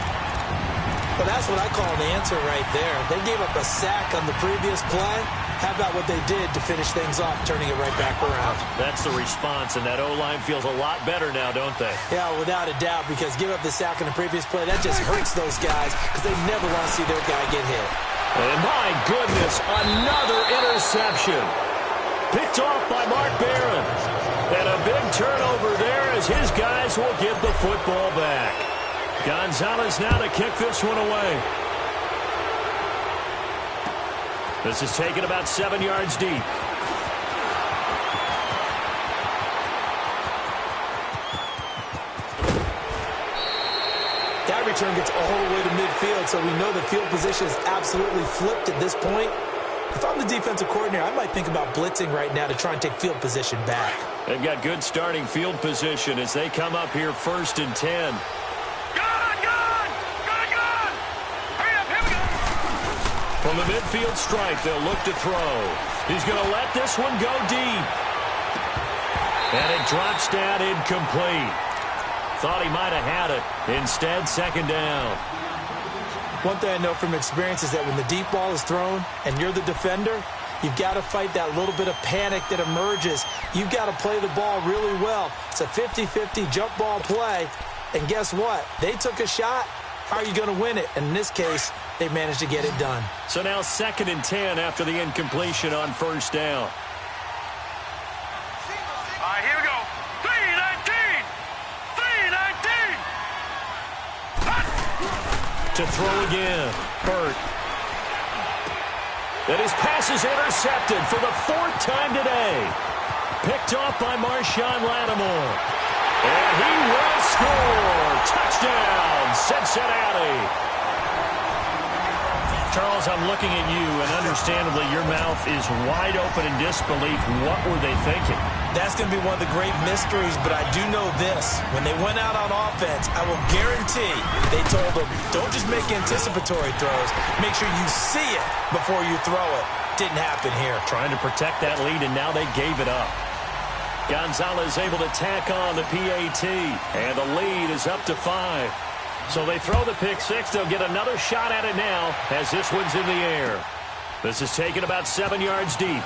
Well, that's what I call an answer right there. They gave up a sack on the previous play. How about what they did to finish things off, turning it right back around? That's the response, and that O-line feels a lot better now, don't they? Yeah, without a doubt, because give up the sack on the previous play, that just hurts those guys because they never want to see their guy get hit. And my goodness, another interception. Picked off by Mark Barron. And a big turnover there as his guys will give the football back. Gonzalez now to kick this one away. This is taken about 7 yards deep. That return gets all the way to midfield, so we know the field position is absolutely flipped at this point. If I'm the defensive coordinator, I might think about blitzing right now to try and take field position back. They've got good starting field position as they come up here 1st and 10. From the midfield stripe, they'll look to throw. He's going to let this one go deep. And it drops down incomplete. Thought he might have had it. Instead, 2nd down. One thing I know from experience is that when the deep ball is thrown and you're the defender, you've got to fight that little bit of panic that emerges. You've got to play the ball really well. It's a 50-50 jump ball play. And guess what? They took a shot. How are you going to win it? And in this case, they managed to get it done. So now 2nd and 10 after the incompletion on 1st down. All right, here we go. 3-19. 3-19. To throw again. Hurt. And his pass is intercepted for the 4th time today. Picked off by Marshawn Lattimore. And he will score. Touchdown, Cincinnati. Charles, I'm looking at you, and understandably, your mouth is wide open in disbelief. What were they thinking? That's going to be one of the great mysteries, but I do know this. When they went out on offense, I will guarantee they told them, don't just make anticipatory throws. Make sure you see it before you throw it. Didn't happen here. Trying to protect that lead, and now they gave it up. Gonzalez able to tack on the PAT, and the lead is up to 5. So they throw the pick 6. They'll get another shot at it now as this one's in the air. This is taken about 7 yards deep.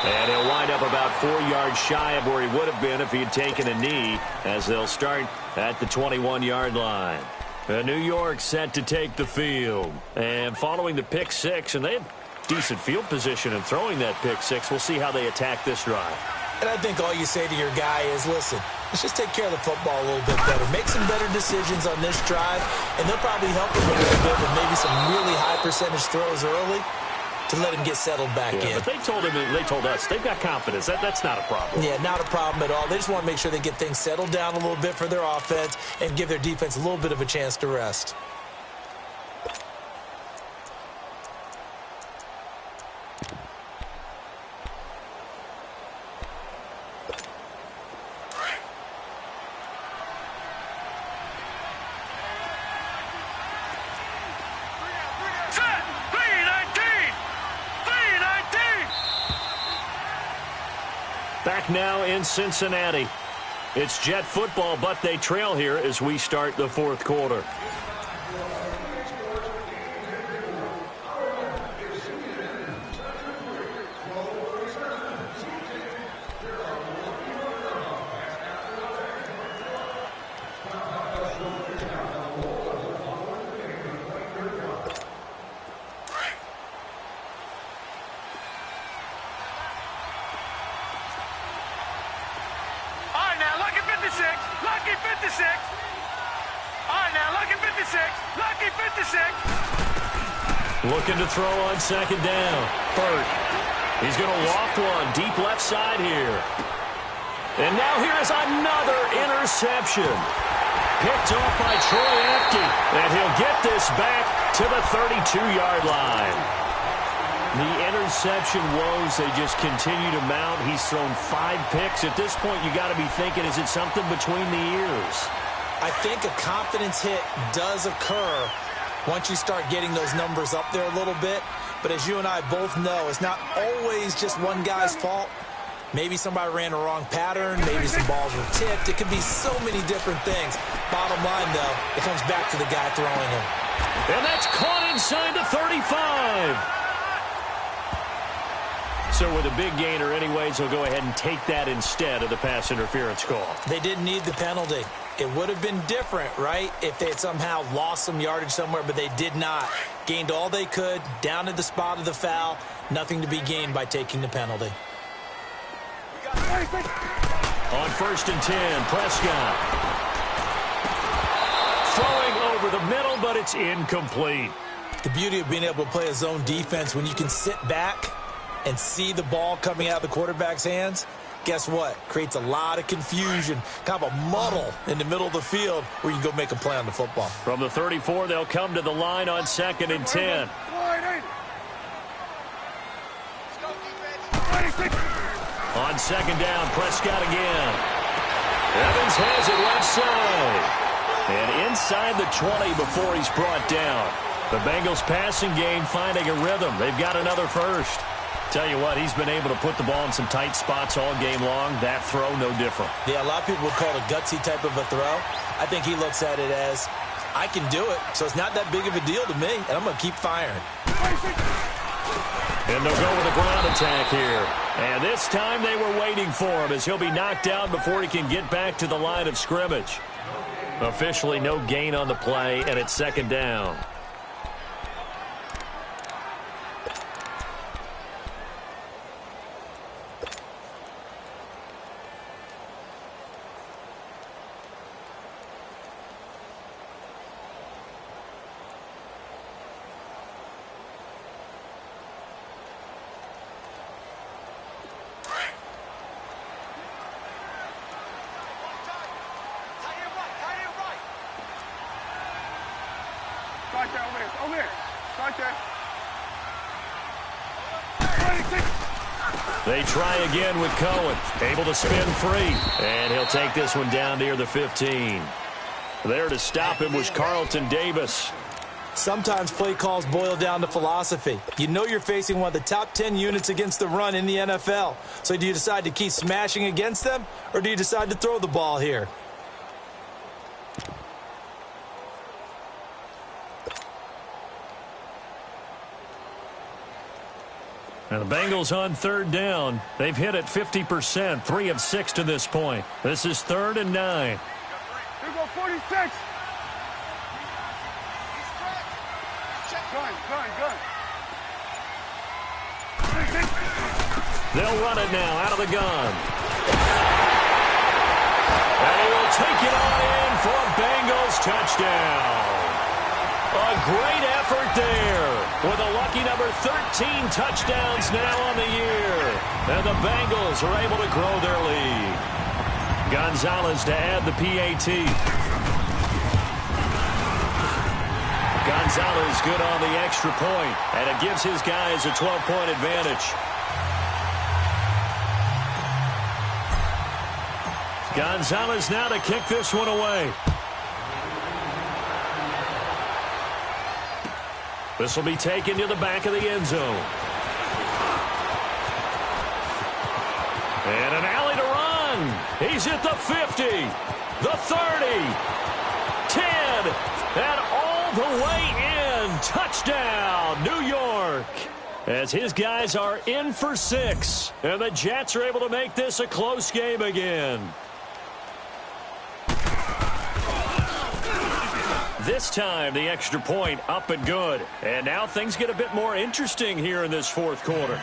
And he'll wind up about 4 yards shy of where he would have been if he had taken a knee, as they'll start at the 21-yard line. New York set to take the field. And following the pick 6, and they have decent field position in throwing that pick 6. We'll see how they attack this drive. And I think all you say to your guy is, listen, let's just take care of the football a little bit better. Make some better decisions on this drive, and they'll probably help him a little bit with maybe some really high percentage throws early to let him get settled back in. But they told us, they've got confidence. That's not a problem. Yeah, not a problem at all. They just want to make sure they get things settled down a little bit for their offense and give their defense a little bit of a chance to rest. Back now in Cincinnati. It's Jet football, but they trail here as we start the 4th quarter. 56. All right, now, lucky 56. Lucky 56. Looking to throw on second down. Burt. He's going to loft one deep left side here. And now here is another interception. Picked off by Troy Apke. And he'll get this back to the 32-yard line. The interception woes, they just continue to mount. He's thrown 5 picks. At this point, you got to be thinking, is it something between the ears? I think a confidence hit does occur once you start getting those numbers up there a little bit. But as you and I both know, it's not always just one guy's fault. Maybe somebody ran a wrong pattern. Maybe some balls were tipped. It could be so many different things. Bottom line, though, it comes back to the guy throwing him. And that's caught inside the 35. So with a big gainer anyways, he'll go ahead and take that instead of the pass interference call. They didn't need the penalty. It would have been different, right, if they had somehow lost some yardage somewhere, but they did not. Gained all they could, down at the spot of the foul. Nothing to be gained by taking the penalty. On 1st and 10, Prescott. Throwing over the middle, but it's incomplete. The beauty of being able to play a zone defense when you can sit back and see the ball coming out of the quarterback's hands, guess what? Creates a lot of confusion, kind of a muddle in the middle of the field where you can go make a play on the football. From the 34, they'll come to the line on 2nd and 10. On 2nd down, Prescott again. Evans has it left side. And inside the 20 before he's brought down. The Bengals passing game finding a rhythm. They've got another first. Tell you what, he's been able to put the ball in some tight spots all game long. That throw, no different. Yeah, a lot of people would call it a gutsy type of a throw. I think he looks at it as, I can do it, so it's not that big of a deal to me, and I'm going to keep firing. And they'll go with a ground attack here. And this time they were waiting for him as he'll be knocked down before he can get back to the line of scrimmage. Officially no gain on the play, and it's 2nd down. They try again with Cohen. Able to spin free. And he'll take this one down near the 15. There to stop him was Carlton Davis. Sometimes play calls boil down to philosophy. You know you're facing one of the top 10 units against the run in the NFL. So do you decide to keep smashing against them, or do you decide to throw the ball here? And the Bengals on 3rd down. They've hit it 50%, 3 of 6 to this point. This is 3rd and 9. Here go 46. Gun. They'll run it now out of the gun. And he will take it on in for a Bengals touchdown. A great effort there with a lucky number 13 touchdowns now on the year. And the Bengals are able to grow their lead. Gonzalez to add the PAT. Gonzalez good on the extra point, and it gives his guys a 12-point advantage. Gonzalez now to kick this one away. This will be taken to the back of the end zone. And an alley to run. He's at the 50, the 30, 10, and all the way in. Touchdown, New York. As his guys are in for 6. And the Jets are able to make this a close game again. This time, the extra point up and good. And now things get a bit more interesting here in this 4th quarter.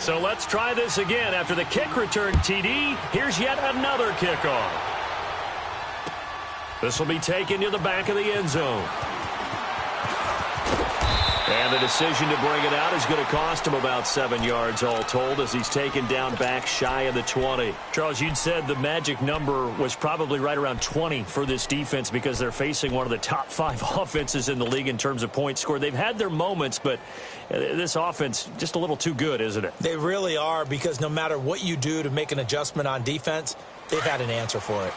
So let's try this again. After the kick return TD, here's yet another kickoff. This will be taken to the back of the end zone. And the decision to bring it out is going to cost him about 7 yards all told as he's taken down back shy of the 20. Charles, you'd said the magic number was probably right around 20 for this defense because they're facing one of the top 5 offenses in the league in terms of points scored. They've had their moments, but this offense just a little too good, isn't it? They really are, because no matter what you do to make an adjustment on defense, they've had an answer for it.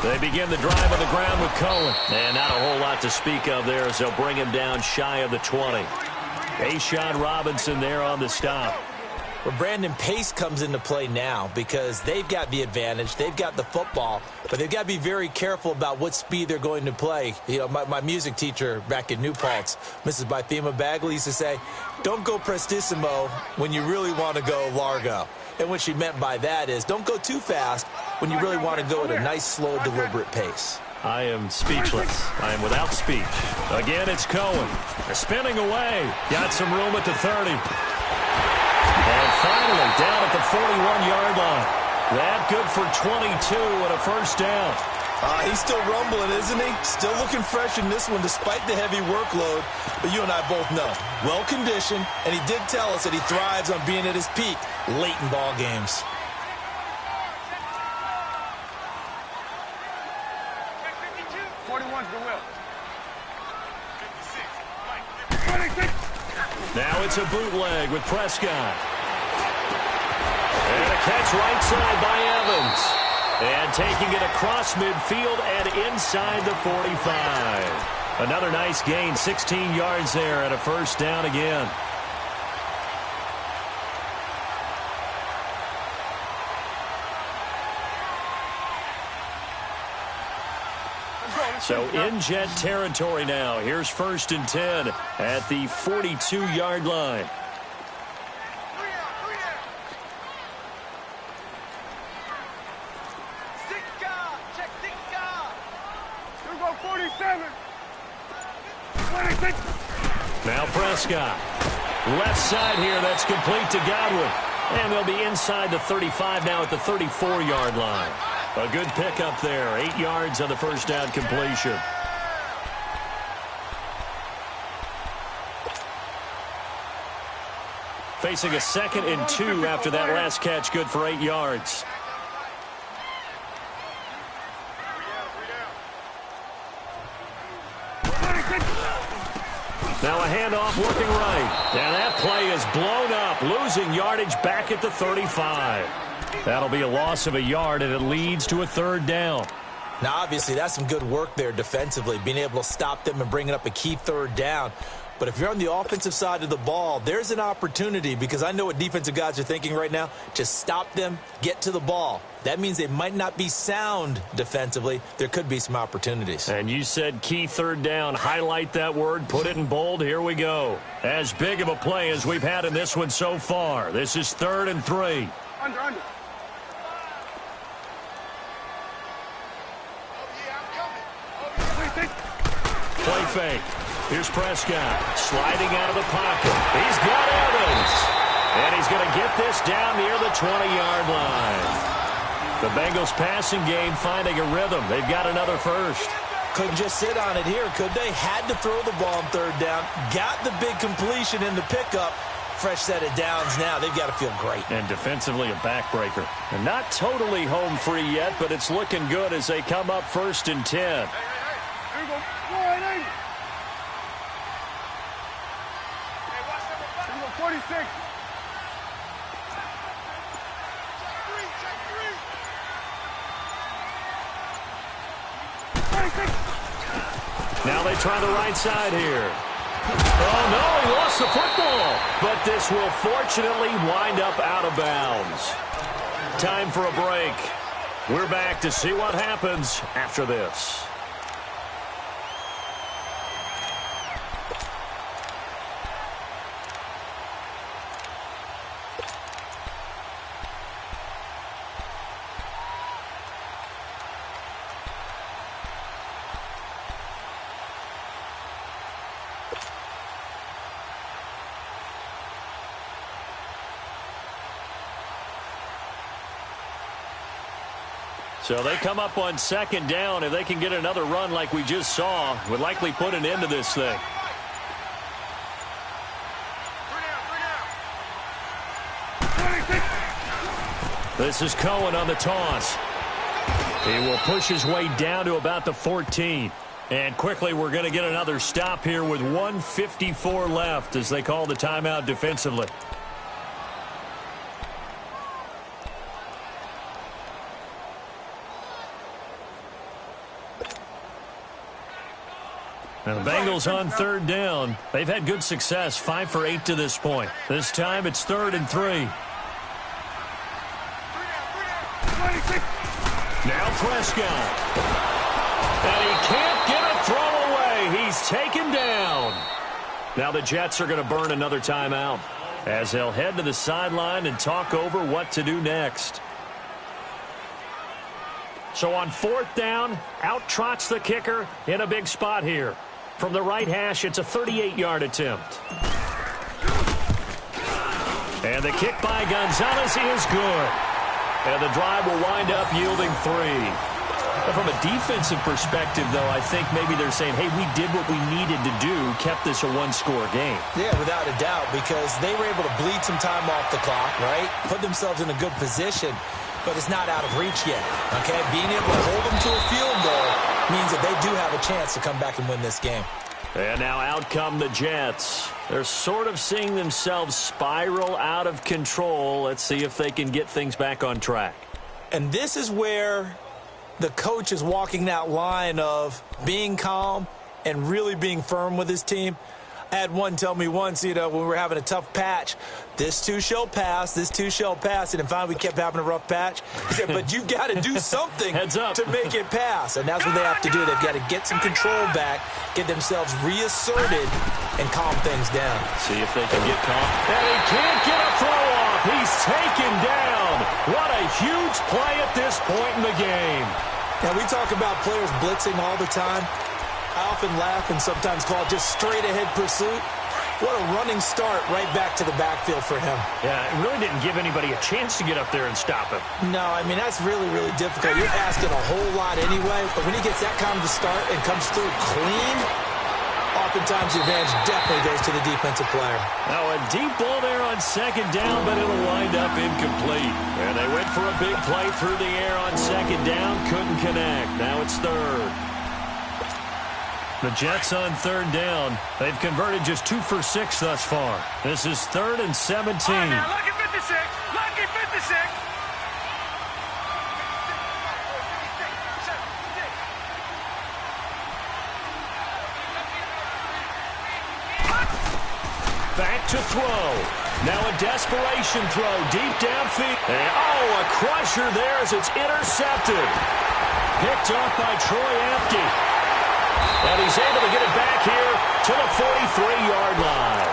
They begin the drive on the ground with Cohen. And not a whole lot to speak of there as they'll bring him down shy of the 20. A'Shawn Robinson there on the stop. Well, Brandon, pace comes into play now because they've got the advantage. They've got the football, but they've got to be very careful about what speed they're going to play. You know, my music teacher back in New Paltz, Mrs. Bythema Bagley, used to say, don't go prestissimo when you really want to go largo. And what she meant by that is don't go too fast when you really want to go at a nice, slow, deliberate pace. I am speechless. I am without speech. Again, it's Cohen. They're spinning away. Got some room at the 30. And finally, down at the 41-yard line. That good for 22 and a first down. He's still rumbling, isn't he? Still looking fresh in this one despite the heavy workload. But you and I both know, well-conditioned, and he did tell us that he thrives on being at his peak late in ball games. Now it's a bootleg with Prescott. And a catch right side by Evans. And taking it across midfield and inside the 45. Another nice gain, 16 yards there and a first down again. So in Jet territory now. Here's 1st and 10 at the 42-yard line. Now Prescott. Left side here, that's complete to Godwin. And they'll be inside the 35 now at the 34-yard line. A good pickup there. 8 yards on the first down completion. Facing a 2nd and 2 after that last catch, good for 8 yards. Now a handoff working right. And that play is blown up, losing yardage back at the 35. That'll be a loss of a yard, and it leads to a 3rd down. Now, obviously, that's some good work there defensively, being able to stop them and bringing up a key 3rd down. But if you're on the offensive side of the ball, there's an opportunity, because I know what defensive guys are thinking right now. Just stop them, get to the ball. That means they might not be sound defensively. There could be some opportunities. And you said key 3rd down. Highlight that word, put it in bold. Here we go. As big of a play as we've had in this one so far. This is 3rd and 3. Under. Play fake. Here's Prescott sliding out of the pocket. He's got Evans. And he's going to get this down near the 20-yard line. The Bengals passing game finding a rhythm. They've got another first. Couldn't just sit on it here, could they? Had to throw the ball on 3rd down. Got the big completion in the pickup. Fresh set of downs now. They've got to feel great. And defensively a backbreaker. And not totally home free yet, but it's looking good as they come up 1st and 10. Here we go. 46. Now they try the right side here. Oh, no, he lost the football. But this will fortunately wind up out of bounds. Time for a break. We're back to see what happens after this. So they come up on second down. If they can get another run like we just saw, would likely put an end to this thing. This is Cohen on the toss. He will push his way down to about the 14. And quickly we're going to get another stop here with 1:54 left as they call the timeout defensively. Now the Bengals on third down. They've had good success, 5 for 8 to this point. This time it's 3rd and 3. Now Prescott. And he can't get a throw away. He's taken down. Now the Jets are going to burn another timeout as they'll head to the sideline and talk over what to do next. So on 4th down, out trots the kicker in a big spot here. From the right hash, it's a 38-yard attempt. And the kick by Gonzalez is good. And the drive will wind up yielding 3. But from a defensive perspective, though, I think maybe they're saying, hey, we did what we needed to do, kept this a one-score game. Yeah, without a doubt, because they were able to bleed some time off the clock, right? Put themselves in a good position, but it's not out of reach yet, okay? Being able to hold them to a field goal means that they do have a chance to come back and win this game. And now out come the Jets. They're sort of seeing themselves spiral out of control. Let's see if they can get things back on track. And this is where the coach is walking that line of being calm and really being firm with his team. I had one tell me once, when we were having a tough patch, this too shall pass, this too shall pass. And finally we kept having a rough patch. He said, but you've got to do something to make it pass. And that's what they have to do. They've got to get some control back, get themselves reasserted, and calm things down. See if they can get calm. And he can't get a throw off. He's taken down. What a huge play at this point in the game. Now, we talk about players blitzing all the time. I often laugh and sometimes call it just straight-ahead pursuit. What a running start right back to the backfield for him. Yeah, it really didn't give anybody a chance to get up there and stop him. No, I mean, that's really, really difficult. You're asking a whole lot anyway, but when he gets that kind of a start and comes through clean, oftentimes the advantage definitely goes to the defensive player. Now a deep ball there on second down, but it'll wind up incomplete. And they went for a big play through the air on second down, couldn't connect. Now it's 3rd. The Jets on 3rd down. They've converted just 2 for 6 thus far. This is 3rd and 17. All right, now, lucky 56. Lucky 56. Back to throw. Now a desperation throw deep downfield. And, a crusher there as it's intercepted. Picked off by Troy Apke. And he's able to get it back here to the 43-yard line.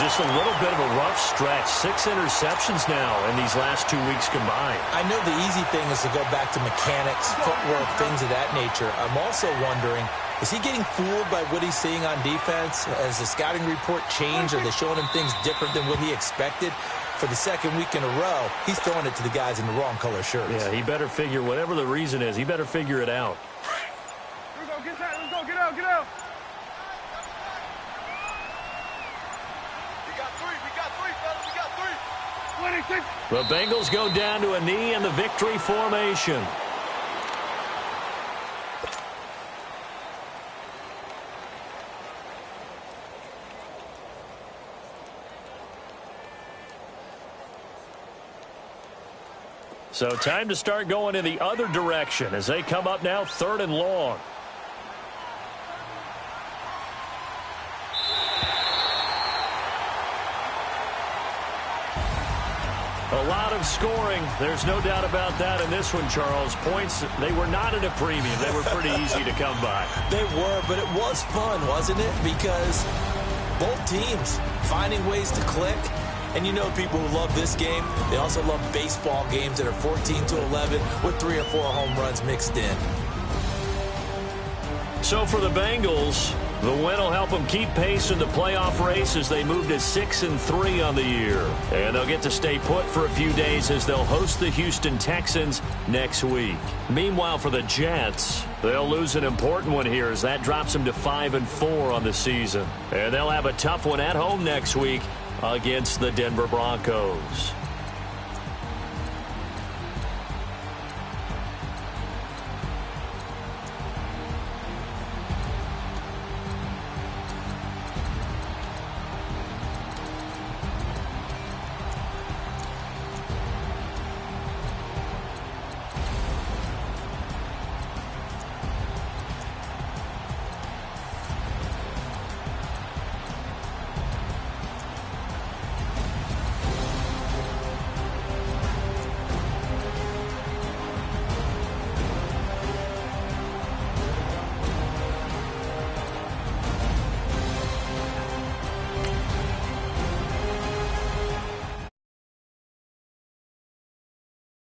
Just a little bit of a rough stretch. 6 interceptions now in these last 2 weeks combined. I know the easy thing is to go back to mechanics, footwork, things of that nature. I'm also wondering, is he getting fooled by what he's seeing on defense? Has the scouting report changed? Are they showing him things different than what he expected? For the second week in a row, he's throwing it to the guys in the wrong color shirts. Yeah, he better figure, whatever the reason is, he better figure it out. Let's go, get out, get out. We got 3, fellas, we got 3. 26. The Bengals go down to a knee in the victory formation. So time to start going in the other direction as they come up now 3rd and long. A lot of scoring. There's no doubt about that in this one, Charles. Points, they were not at a premium. They were pretty easy to come by. They were, but it was fun, wasn't it? Because both teams finding ways to click. And you know people who love this game, they also love baseball games that are 14-11 with 3 or 4 home runs mixed in. So for the Bengals, The win will help them keep pace in the playoff race as they move to 6-3 on the year. And they'll get to stay put for a few days as they'll host the Houston Texans next week. Meanwhile, for the Jets, they'll lose an important one here as that drops them to 5-4 on the season. And they'll have a tough one at home next week against the Denver Broncos.